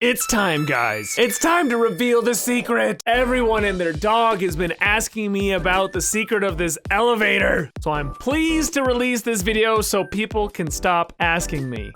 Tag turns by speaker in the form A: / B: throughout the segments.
A: It's time, guys. It's time to reveal the secret. Everyone and their dog has been asking me about the secret of this elevator. So I'm pleased to release this video so people can stop asking me.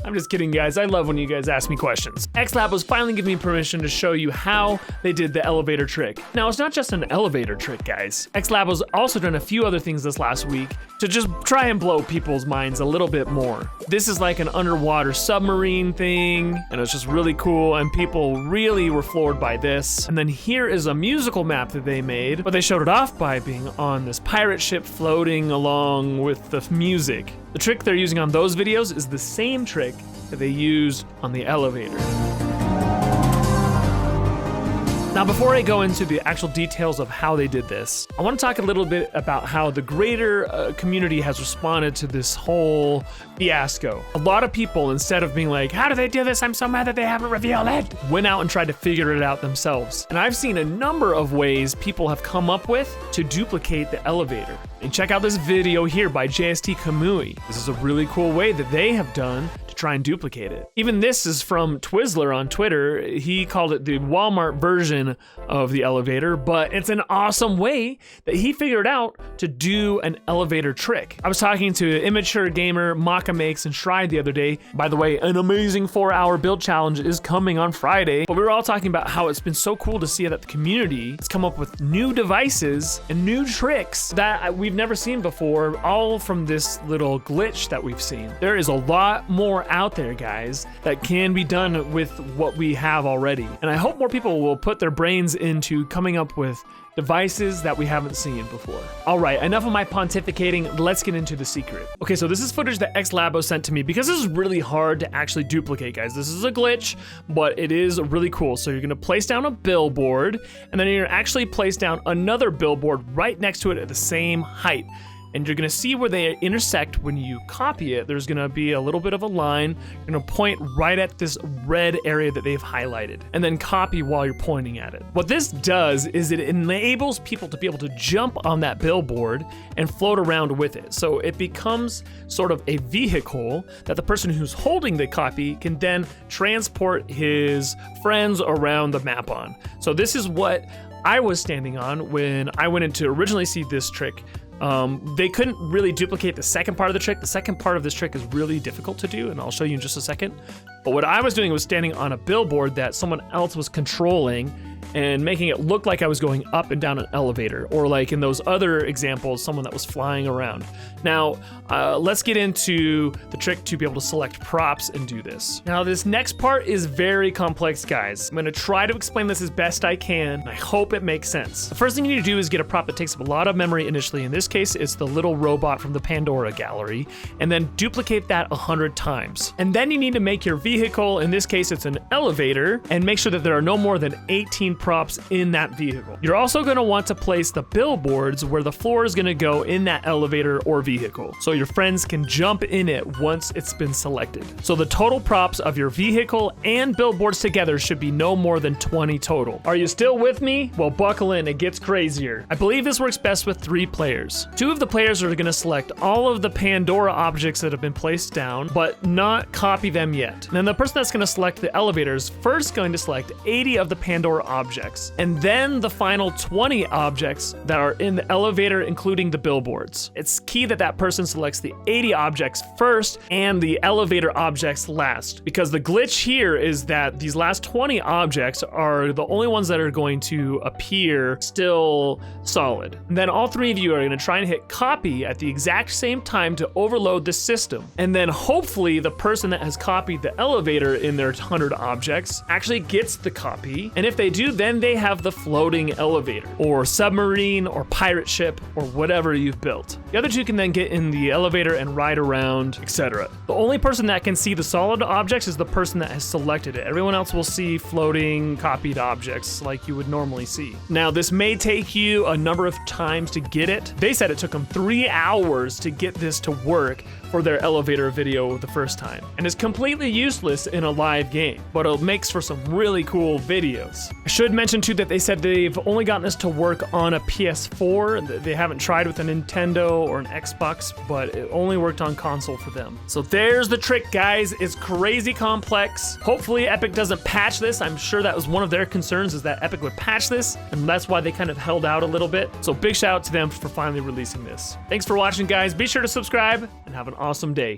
A: I'm just kidding, guys. I love when you guys ask me questions. X-Labo's finally given me permission to show you how they did the elevator trick. Now, it's not just an elevator trick, guys. X-Labo's also done a few other things this last week to just try and blow people's minds a little bit more. This is like an underwater submarine thing, and it's just really cool, and people really were floored by this. And then here is a musical map that they made, but they showed it off by being on this pirate ship floating along with the music. The trick they're using on those videos is the same trick that they used on the elevator. Now, before I go into the actual details of how they did this, I want to talk a little bit about how the greater community has responded to this whole fiasco. A lot of people, instead of being like, how do they do this? I'm so mad that they haven't revealed it, went out and tried to figure it out themselves. And I've seen a number of ways people have come up with to duplicate the elevator. And check out this video here by JST Kamui. This is a really cool way that they have done to try and duplicate it. Even this is from Twizzler on Twitter. He called it the Walmart version of the elevator, but it's an awesome way that he figured out to do an elevator trick. I was talking to Immature Gamer, Maka Makes, and Shride the other day. By the way, an amazing 4-hour build challenge is coming on Friday, but we were all talking about how it's been so cool to see that the community has come up with new devices and new tricks that we've never seen before, all from this little glitch that we've seen. There is a lot more out there, guys, that can be done with what we have already. And I hope more people will put their brains into coming up with devices that we haven't seen before. All right, enough of my pontificating. Let's get into the secret. Okay, so this is footage that X-Labo sent to me because this is really hard to actually duplicate, guys. This is a glitch, but it is really cool. So you're gonna place down a billboard, and then you're gonna actually place down another billboard right next to it at the same height. And you're gonna see where they intersect when you copy it. There's gonna be a little bit of a line. You're gonna point right at this red area that they've highlighted, and then copy while you're pointing at it. What this does is it enables people to be able to jump on that billboard and float around with it. So it becomes sort of a vehicle that the person who's holding the copy can then transport his friends around the map on. So this is what I was standing on when I went in to originally see this trick. They couldn't really duplicate the second part of the trick. The second part of this trick is really difficult to do, and I'll show you in just a second. But what I was doing was standing on a billboard that someone else was controlling and making it look like I was going up and down an elevator, or like in those other examples, someone that was flying around. Now, let's get into the trick to be able to select props and do this. Now, this next part is very complex, guys. I'm gonna try to explain this as best I can, and I hope it makes sense. The first thing you need to do is get a prop that takes up a lot of memory initially. In this case, it's the little robot from the Pandora gallery, and then duplicate that 100 times. And then you need to make your vehicle, in this case, it's an elevator, and make sure that there are no more than 18 props in that vehicle. You're also gonna want to place the billboards where the floor is gonna go in that elevator or vehicle, so your friends can jump in it once it's been selected. So the total props of your vehicle and billboards together should be no more than 20 total. Are you still with me? Well, buckle in, it gets crazier. I believe this works best with 3 players. 2 of the players are gonna select all of the Pandora objects that have been placed down, but not copy them yet. And then the person that's gonna select the elevator is first going to select 80 of the Pandora objects, and then the final 20 objects that are in the elevator, including the billboards. It's key that that person selects the 80 objects first and the elevator objects last, because the glitch here is that these last 20 objects are the only ones that are going to appear still solid. And then all 3 of you are going to try and hit copy at the exact same time to overload the system. And then hopefully the person that has copied the elevator in their 100 objects actually gets the copy. And if they do, then they have the floating elevator or submarine or pirate ship or whatever you've built. The other 2 can then get in the elevator and ride around, etc. The only person that can see the solid objects is the person that has selected it. Everyone else will see floating copied objects like you would normally see. Now, this may take you a number of times to get it. They said it took them 3 hours to get this to work for their elevator video the first time, and it's completely useless in a live game, but it makes for some really cool videos. I should Should mention too that they said they've only gotten this to work on a PS4. They haven't tried with a Nintendo or an Xbox, but it only worked on console for them. So there's the trick, guys. It's crazy complex. Hopefully Epic doesn't patch this. I'm sure that was one of their concerns, is that Epic would patch this, and that's why they kind of held out a little bit. So big shout out to them for finally releasing this. Thanks for watching, guys. Be sure to subscribe and have an awesome day.